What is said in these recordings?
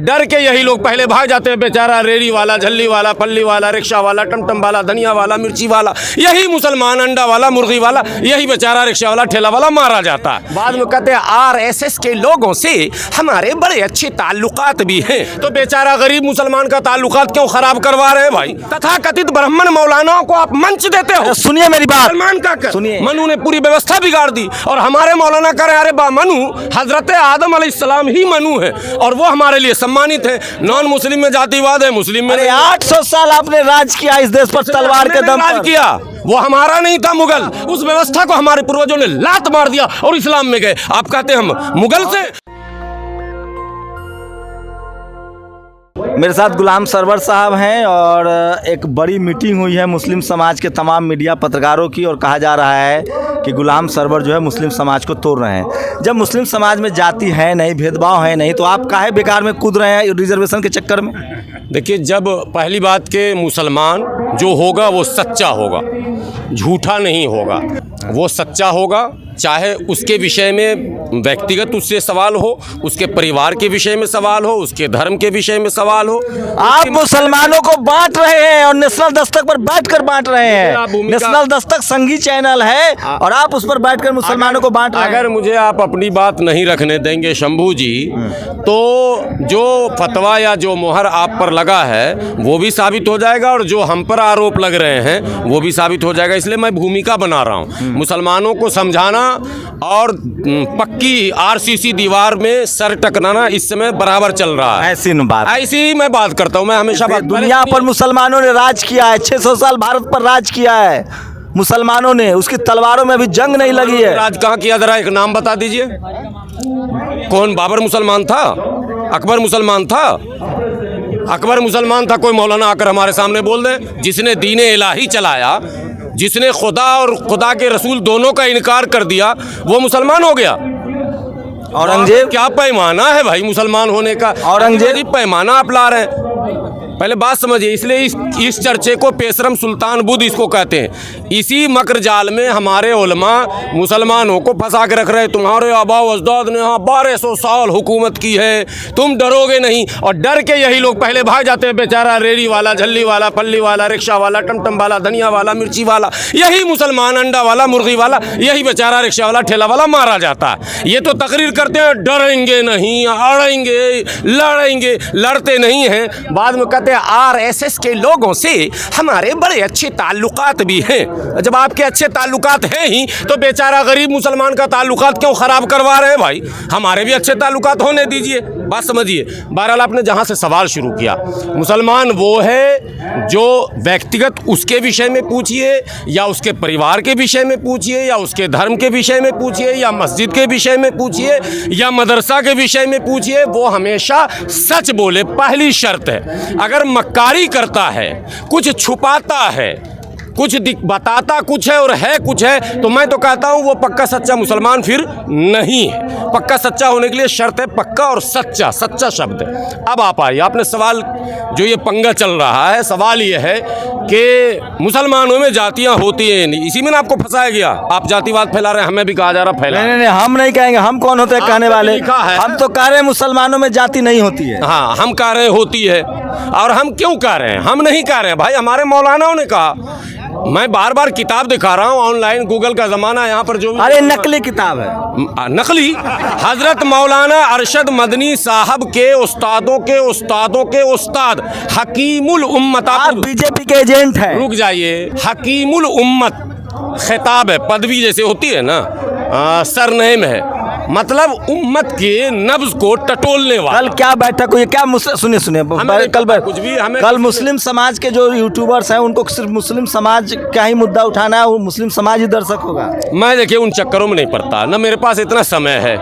डर के यही लोग पहले भाग जाते हैं। बेचारा रेड़ी वाला, झल्ली वाला, पल्ली वाला, रिक्शा वाला, टमटम वाला, धनिया वाला, मिर्ची वाला, यही मुसलमान, अंडा वाला, मुर्गी वाला, यही बेचारा रिक्शा वाला, ठेला वाला मारा जाता है। बाद में कहते हैं आरएसएस के लोगों से हमारे बड़े अच्छे ताल्लुकात भी हैं। तो बेचारा गरीब मुसलमान का ताल्लुकात क्यों खराब करवा रहे हैं भाई? तथाकथित ब्राह्मण मौलानाओं को आप मंच देते हो। सुनिए मेरी बात, मुसलमान का कर सुनिए। मनु ने पूरी व्यवस्था बिगाड़ दी और हमारे मौलाना कह रहे हैं अरे बा मनु हजरत आदम अलैहिस्सलाम ही मनु है और वो हमारे लिए सम्मानित है। नॉन मुस्लिम में जातिवाद है, मुस्लिम में 800 साल आपने राज किया इस देश पर तलवार के दम पर किया। वो हमारा नहीं था मुगल, उस व्यवस्था को हमारे पूर्वजों ने लात मार दिया और इस्लाम में गए। आप कहते हैं हम मुगल से। मेरे साथ गुलाम सरवर साहब हैं और एक बड़ी मीटिंग हुई है मुस्लिम समाज के तमाम मीडिया पत्रकारों की और कहा जा रहा है कि गुलाम सरवर जो है मुस्लिम समाज को तोड़ रहे हैं। जब मुस्लिम समाज में जाति है नहीं, भेदभाव है नहीं, तो आप काहे बेकार में कूद रहे हैं रिजर्वेशन के चक्कर में? देखिए, जब पहली बात के मुसलमान जो होगा वो सच्चा होगा, झूठा नहीं होगा, वो सच्चा होगा। चाहे उसके विषय में व्यक्तिगत उससे सवाल हो, उसके परिवार के विषय में सवाल हो, उसके धर्म के विषय में सवाल हो। आप मुसलमानों को बांट रहे हैं और नेशनल दस्तक पर बैठकर बांट रहे हैं। नेशनल दस्तक संघी चैनल है और आप उस पर बैठकर मुसलमानों को बांट रहे हैं। अगर मुझे आप अपनी बात नहीं रखने देंगे शंभू जी, तो जो फतवा या जो मोहर आप पर लगा है वो भी साबित हो जाएगा और जो हम पर आरोप लग रहे हैं वो भी साबित हो जाएगा। इसलिए मैं भूमिका बना रहा हूँ मुसलमानों को समझाना और पक्की आरसीसी दीवार में सर टकराना इस समय बराबर चल रहा है। ऐसी मैं बात करता हूँ। मैं हमेशा दुनिया पर मुसलमानों ने राज किया है, 600 साल भारत पर राज किया है मुसलमानों ने, उसकी तलवारों में अभी जंग नहीं लगी है। राज कहाँ किया? जरा एक नाम बता दीजिए। कौन? बाबर मुसलमान था? अकबर मुसलमान था? अकबर मुसलमान था? कोई मौलाना आकर हमारे सामने बोल दे जिसने दीन इलाही चलाया, जिसने खुदा और खुदा के रसूल दोनों का इनकार कर दिया, वो मुसलमान हो गया। औरंगजेब क्या पैमाना है भाई मुसलमान होने का? औरंगजेब पैमाना आप ला रहे हैं। पहले बात समझिए। इसलिए इस चर्चे को पेशरम सुल्तान बुद्ध इसको कहते हैं। इसी मकर जाल में हमारे उलमा मुसलमानों को फंसा के रख रहे हैं। तुम्हारे आबा अजदाद ने यहाँ 1200 साल हुकूमत की है, तुम डरोगे नहीं। और डर के यही लोग पहले भाग जाते हैं। बेचारा रेड़ी वाला, झल्ली वाला, पल्ली वाला, रिक्शा वाला, टमटम वाला, धनिया वाला, मिर्ची वाला, यही मुसलमान, अंडा वाला, मुर्गी वाला, यही बेचारा रिक्शा वाला, ठेला वाला मारा जाता है। ये तो तकरीर करते हैं डरेंगे नहीं, अड़ेंगे, लड़ेंगे, लड़ते नहीं हैं। बाद में कहते आरएसएस के लोगों से हमारे बड़े अच्छे ताल्लुकात भी हैं। जब आपके अच्छे ताल्लुकात हैं ही तो बेचारा गरीब मुसलमान का ताल्लुकात क्यों खराब करवा रहे हैं भाई? हमारे भी अच्छे ताल्लुकात होने दीजिए। बात समझिए। बहरहाल आपने जहां से सवाल शुरू किया, मुसलमान वो है जो व्यक्तिगत उसके विषय में पूछिए या उसके परिवार के विषय में पूछिए या उसके धर्म के विषय में पूछिए या मस्जिद के विषय में पूछिए या मदरसा के विषय में पूछिए, वो हमेशा सच बोले। पहली शर्त है। अगर मक्कारी करता है, कुछ छुपाता है, कुछ बताता कुछ है और है कुछ है, तो मैं तो कहता हूँ वो पक्का सच्चा मुसलमान फिर नहीं है। पक्का सच्चा होने के लिए शर्त है पक्का और सच्चा, सच्चा शब्द है। अब आप आइए, आपने सवाल जो ये पंगा चल रहा है, सवाल ये है कि मुसलमानों में जातियाँ होती हैं नहीं, इसी में ना आपको फंसाया गया। आप जातिवाद फैला रहे हैं, हमें भी कहा जा रहा फैला। नहीं, हम नहीं कहेंगे। हम कौन होते हैं कहने वाले? हम तो कह रहे हैं मुसलमानों में जाति नहीं होती है। हाँ, हम कह रहे हैं होती है। और हम क्यों कह रहे हैं? हम नहीं कह रहे हैं भाई, हमारे मौलानाओं ने कहा। मैं बार बार किताब दिखा रहा हूँ, ऑनलाइन गूगल का जमाना, यहाँ पर जो अरे नकली किताब है। नकली? हजरत मौलाना अरशद मदनी साहब के उस्तादों के उस्तादों के उस्ताद हकीमुल उम्मत। आप बीजेपी के एजेंट हैं। रुक जाइए। हकीमुल उम्मत खिताब है, पदवी जैसे होती है ना, सरनेम है, मतलब उम्मत के नब्ज को टटोलने वाला। कल क्या बैठक हुई? क्या सुनिए कल मुस्लिम समाज के जो यूट्यूबर्स हैं उनको सिर्फ मुस्लिम समाज का ही मुद्दा उठाना है, वो मुस्लिम समाज ही दर्शक होगा। मैं देखिए उन चक्करों में नहीं पड़ता, ना मेरे पास इतना समय है,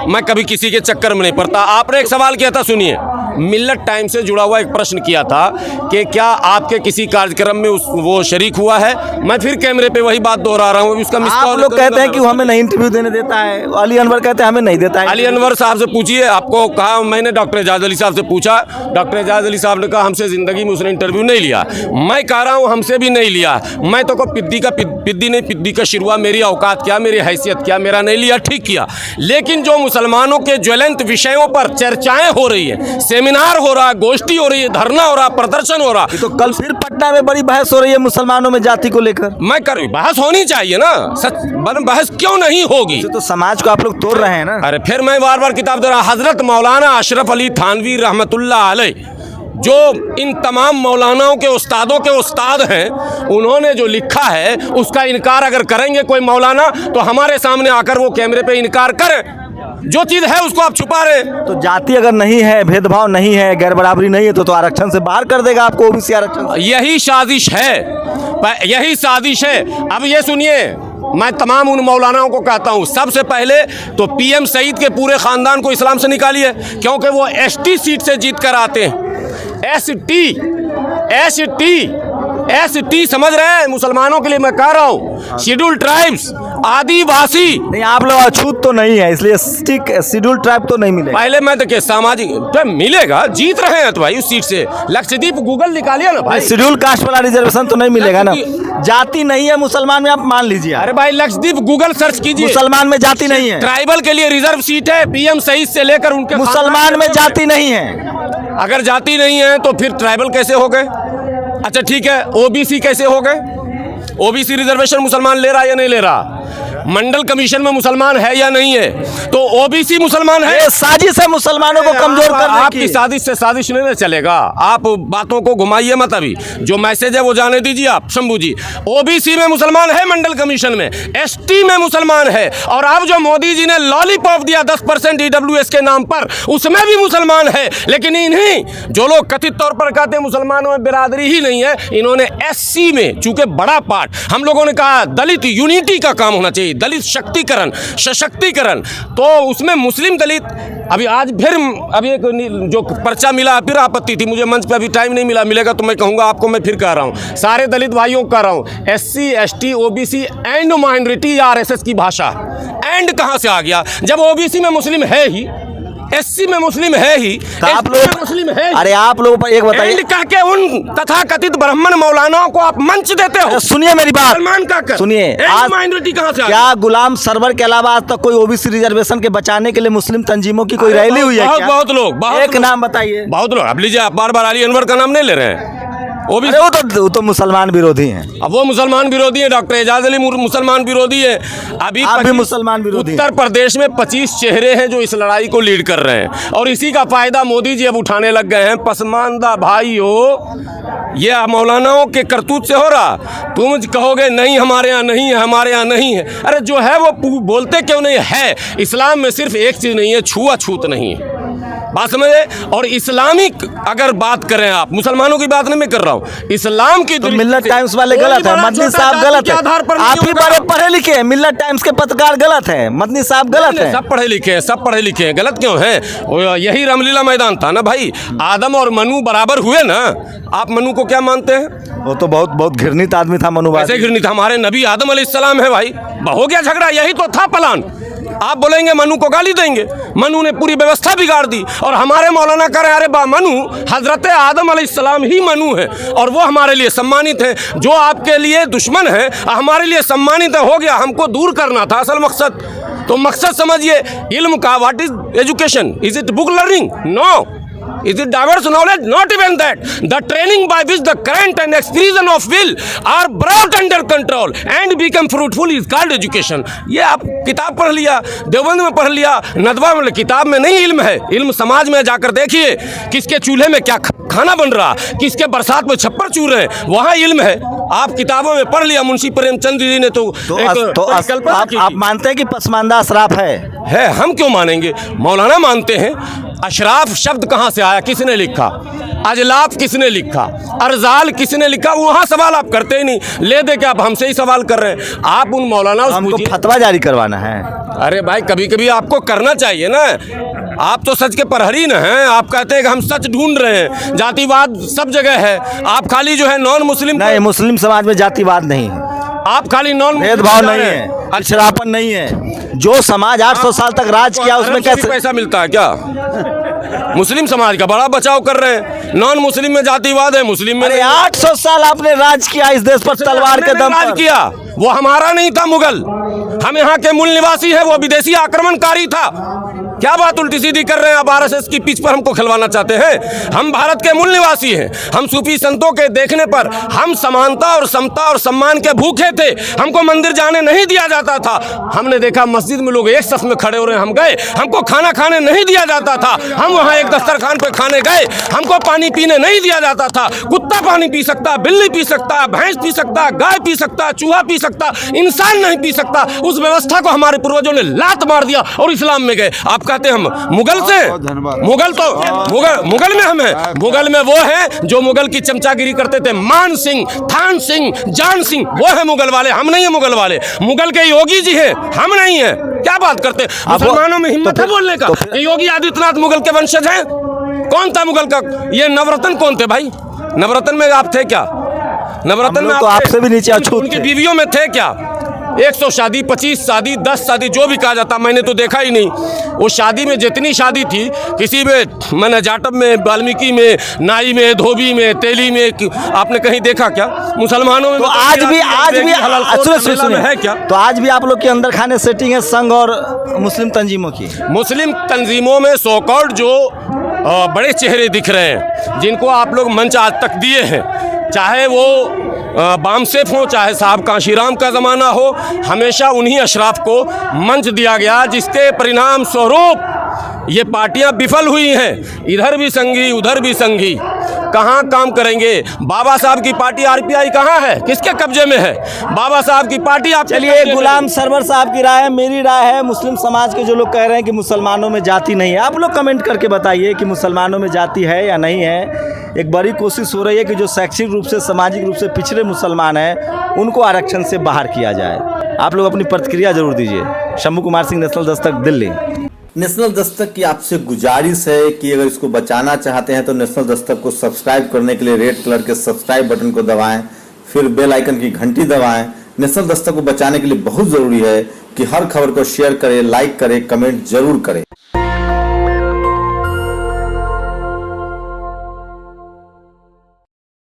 मैं कभी किसी के चक्कर में नहीं पड़ता। आपने एक सवाल किया था, सुनिए। मिल्लत टाइम से जुड़ा हुआ एक प्रश्न किया था कि क्या आपके किसी कार्यक्रम में वो शरीक हुआ है? मैं फिर कैमरे पे वही बात दोहरा रहा हूँ। उसका आप लोग कहते हैं कि वो हमें नहीं इंटरव्यू देने देता है, अली अनवर कहते हैं हमें नहीं देता है। अली अनवर साहब से पूछिए। आपको कहा मैंने डॉक्टर एजाज अली साहब से पूछा, डॉक्टर एजाज अली साहब ने कहा हमसे जिंदगी में उसने इंटरव्यू नहीं लिया। मैं कह रहा हूँ हमसे भी नहीं लिया। मैं तो को पिद्दी का शिरुआ, मेरी औकात क्या, मेरी हैसियत क्या, मेरा नहीं लिया, ठीक किया। लेकिन जो मुसलमानों के ज्वलंत विषयों पर चर्चाएं हो रही है, सेमिनार हो रहा है, गोष्ठी हो रही है, धरना हो रहा है, प्रदर्शन हो रहा है। तो कल फिर पटना में बड़ी बहस हो रही है मुसलमानों में जाति को लेकर। मैं कर बहस होनी चाहिए ना, सच बहस क्यों नहीं होगी? तो समाज को आप लोग तोड़ रहे हैं ना। अरे फिर मैं बार बार किताब दे रहा, हजरत मौलाना अशरफ अली थानवी रहमतुल्लाह अलैह जो इन तमाम मौलानाओं के उस्तादों के उस्ताद हैं, उन्होंने जो लिखा है उसका इनकार अगर करेंगे कोई मौलाना तो हमारे सामने आकर वो कैमरे पे इनकार करें। जो चीज़ है उसको आप छुपा रहे हैं। तो जाति अगर नहीं है, भेदभाव नहीं है, गैर बराबरी नहीं है तो आरक्षण से बाहर कर देगा आपको ओबीसी आरक्षण से। यही साजिश है, यही साजिश है। अब ये सुनिए, मैं तमाम उन मौलानाओं को कहता हूँ, सबसे पहले तो पीएम सईद के पूरे ख़ानदान को इस्लाम से निकालिए, क्योंकि वो एसटी सीट से जीत कर आते हैं। एसटी समझ रहे हैं? मुसलमानों के लिए मैं कह रहा हूँ, शेड्यूल ट्राइब्स, आदिवासी। नहीं, आप लोग अछूत तो नहीं है, इसलिए शेड्यूल ट्राइब तो नहीं मिलेगा। पहले मैं देखिए सामाजिक तो मिलेगा, जीत रहे हैं तो भाई उस सीट से। लक्षद्वीप गूगल निकालिए ना भाई, शेड्यूल कास्ट वाला रिजर्वेशन तो नहीं मिलेगा ना। जाति नहीं है मुसलमान में, आप मान लीजिए। अरे भाई लक्षद्वीप गूगल सर्च कीजिए, मुसलमान में जाति नहीं है। ट्राइबल के लिए रिजर्व सीट है, पीएम सईद से लेकर उनके मुसलमान में जाति नहीं है। अगर जाति नहीं है तो फिर ट्राइबल कैसे हो गए? अच्छा ठीक है, ओबीसी कैसे हो गए? ओबीसी रिजर्वेशन मुसलमान ले रहा है या नहीं ले रहा? मंडल कमीशन में मुसलमान है या नहीं है? तो ओबीसी मुसलमान है। ये साजिश है मुसलमानों को कमजोर करने आपकी साजिश से साजिश नहीं चलेगा। आप बातों को घुमाइए मत, अभी जो मैसेज है वो जाने दीजिए आप शंभू जी। ओबीसी में मुसलमान है, मंडल कमीशन में, एसटी में मुसलमान है, और अब जो मोदी जी ने लॉलीपॉप दिया 10% ईडब्ल्यूएस के नाम पर, उसमें भी मुसलमान है। लेकिन इन्हीं जो लोग कथित तौर पर कहते हैं मुसलमानों में बिरादरी ही नहीं है, इन्होंने एससी में चूंकि बड़ा पार्ट हम लोगों ने कहा दलित यूनिटी का काम होना चाहिए, दलित शक्तिकरण, सशक्तिकरण, तो उसमें मुस्लिम दलित। अभी आज फिर अभी एक जो पर्चा मिला, फिर आपत्ति थी, मुझे मंच पे अभी टाइम नहीं मिलेगा तो मैं कहूँगा आपको, मैं फिर कह रहा हूँ, सारे दलित भाइयों को कह रहा हूँ, SC ST OBC and minority RSS की भाषा। एंड कहाँ से आ गया जब ओबीसी में मुस्लिम है ही, एससी में मुस्लिम है ही, आप लोग मुस्लिम है। अरे आप लोगों पर एक बताइए, एंड कह के उन तथाकथित ब्राह्मण मौलानाओं को आप मंच देते हो। सुनिए मेरी बात, सलमान का सुनिए, आज माइनॉरिटी कहाँ से आ क्या गुलाम सरवर के अलावा आज तक कोई ओबीसी रिजर्वेशन के बचाने के लिए मुस्लिम तंजीमों की कोई रैली हुई है क्या? बहुत लोग, एक नाम बताइए। बहुत लोग। अब लीजिए, आप बार बार अली अनवर का नाम नहीं ले रहे हैं। वो तो मुसलमान विरोधी हैं। अब वो मुसलमान विरोधी हैं, डॉक्टर एजाज अली मुसलमान विरोधी है। अभी आप भी मुसलमान विरोधी हैं। उत्तर प्रदेश में 25 चेहरे हैं जो इस लड़ाई को लीड कर रहे हैं, और इसी का फायदा मोदी जी अब उठाने लग गए हैं। पसमानदा भाई हो, ये मौलानाओं के करतूत से हो रहा। तुम कहोगे नहीं हमारे यहाँ नहीं है, हमारे यहाँ नहीं है। अरे जो है वो बोलते क्यों नहीं है? इस्लाम में सिर्फ एक चीज़ नहीं है, छुआछूत नहीं है, बात समझे। और इस्लामिक अगर बात करें, आप मुसलमानों की बात नहीं मैं कर रहा हूँ, इस्लाम की तो मिल्लत टाइम्स वाले गलत है, मदनी साहब गलत है, आप ही बड़े पढ़े लिखे हैं। मिल्लत टाइम्स के पत्रकार गलत है, मदनी साहब गलत है। सब पढ़े लिखे हैं, सब पढ़े लिखे हैं, गलत क्यों हैं? यही रामलीला मैदान था ना भाई, आदम और मनु बराबर हुए ना। आप मनु को क्या मानते हैं? वो तो बहुत घृणित आदमी था मनु। कैसे घृणित? हमारे नबी आदम अलैहिस्सलाम है भाई। हो गया झगड़ा, यही तो था प्लान। आप बोलेंगे मनु को गाली देंगे, मनु ने पूरी व्यवस्था बिगाड़ दी, और हमारे मौलाना कह रहे हैं अरे बा मनु, हजरत आदम अलैहिस्सलाम ही मनु है, और वो हमारे लिए सम्मानित है। जो आपके लिए दुश्मन है हमारे लिए सम्मानित है। हो गया, हमको दूर करना था असल मकसद। तो मकसद समझिए इल्म का। What is education? Is it book learning? No. Is it diverse knowledge? Not even that. The training by which the current and expression of will are brought under control and become fruitful is called education. ये आप किताब पढ़ लिया, देवबंद में पढ़ लिया, नदवा में, किताब में नहीं इल्म है। इल्म समाज में जाकर देखिए, किसके चूल्हे में क्या खाना बन रहा, किसके बरसात में छप्पर चूर रहे, वहाँ इल्म है। आप किताबों में पढ़ लिया, मुंशी प्रेमचंद जी ने तो आप मानते हैं कि पसमानदा अशराफ है? हम क्यों मानेंगे? मौलाना मानते हैं। अशराफ शब्द कहाँ से आया, किसने लिखा? अजलाफ किसने लिखा? अर्जाल किसने लिखा? वहाँ सवाल आप करते ही नहीं, ले दे के आप हमसे ही सवाल कर रहे हैं। आप उन मौलाना हमको फतवा जारी करवाना है। अरे भाई कभी कभी आपको करना चाहिए ना। आप तो सच के प्रहरी न हैं। आप कहते हैं कि हम सच ढूंढ रहे हैं, जातिवाद सब जगह है। आप खाली जो है नॉन मुस्लिम, नहीं, मुस्लिम समाज में जातिवाद नहीं है। आप खाली नॉन भेदभाव नहीं है, अछड़ापन नहीं है। जो समाज 800 साल तक राज किया उसमें कैसे पैसा मिलता है क्या? मुस्लिम समाज का बड़ा बचाव कर रहे हैं। नॉन मुस्लिम में जातिवाद है, मुस्लिम में 800 साल आपने राज किया इस देश पर तलवार के दम पर किया। वो हमारा नहीं था मुगल, हम यहाँ के मूल निवासी है, वो विदेशी आक्रमणकारी था। क्या बात उल्टी सीधी कर रहे हैं आप, आरएसएस की पिच पर हमको खिलवाना चाहते हैं? हम भारत के मूल निवासी हैं। हम सूफी संतों के देखने पर हम समानता और समता और सम्मान के भूखे थे। हमको मंदिर जाने नहीं दिया जाता था। हमने देखा मस्जिद में लोग एक सफ में खड़े हो रहे हैं, हम गए। हमको खाना खाने नहीं दिया जाता था, हम वहाँ एक दस्तरखान पे खाने गए। हमको पानी पीने नहीं दिया जाता था। कुत्ता पानी पी सकता, बिल्ली पी सकता, भैंस पी सकता, गाय पी सकता, चूहा पी सकता, इंसान नहीं पी सकता। उस व्यवस्था को हमारे पूर्वजों ने लात मार दिया और इस्लाम में गए। आप कहते हैं हम मुगल से? मुगल तो मुगल में हम हैं। मुगल में वो हैं जो मुगल की चमचागिरी करते थे, मान सिंह, थान सिंह, जान सिंह, वो है मुगल वाले, हम नहीं है मुगल वाले। मुगल के योगी जी हैं, हम नहीं है। क्या बात करते हैं? मुसलमानों में हिम्मत है बोलने का? योगी आदित्यनाथ मुगल के वंशज हैं? कौन था मुगल का? ये नवरत्न कौन थे भाई? नवरत्न में आप थे क्या? नवरत्न में तो आपसे भी नीचे अछूत उनकी बीवियों में थे क्या? 100 शादी, 25 शादी, 10 शादी, जो भी कहा जाता, मैंने तो देखा ही नहीं। वो शादी में जितनी शादी थी, किसी में मैंने जाटव में, वाल्मीकि में, नाई में, धोबी में, तेली में, आपने कहीं देखा क्या? मुसलमानों में तो आज भी है क्या? तो आज भी आप लोग के अंदर खाने सेटिंग है संघ और मुस्लिम तंजीमों की। मुस्लिम तंजीमों में सो-कॉल्ड जो बड़े चेहरे दिख रहे हैं, जिनको आप लोग मंच आज तक दिए हैं, चाहे वो बामसेफ हो, चाहे साहब काशीराम का ज़माना हो, हमेशा उन्हीं अशराफ को मंच दिया गया, जिसके परिणाम स्वरूप ये पार्टियां विफल हुई हैं। इधर भी संघी, उधर भी संघी, कहाँ काम करेंगे? बाबा साहब की पार्टी आरपीआई कहाँ है? किसके कब्जे में है? बाबा साहब की पार्टी आप चलिए, गुलाम सरवर साहब की राय है, मेरी राय है, मुस्लिम समाज के जो लोग कह रहे हैं कि मुसलमानों में जाति नहीं है, आप लोग कमेंट करके बताइए कि मुसलमानों में जाति है या नहीं है। एक बड़ी कोशिश हो रही है कि जो शैक्षिक रूप से, सामाजिक रूप से पिछड़े मुसलमान हैं, उनको आरक्षण से बाहर किया जाए। आप लोग अपनी प्रतिक्रिया जरूर दीजिए। शंभू कुमार सिंह, नेशनल दस्तक, दिल्ली। नेशनल दस्तक की आपसे गुजारिश है कि अगर इसको बचाना चाहते हैं तो नेशनल दस्तक को सब्सक्राइब करने के लिए रेड कलर के सब्सक्राइब बटन को दबाएं, फिर बेल आइकन की घंटी दबाएं। नेशनल दस्तक को बचाने के लिए बहुत जरूरी है कि हर खबर को शेयर करें, लाइक करें, कमेंट जरूर करें।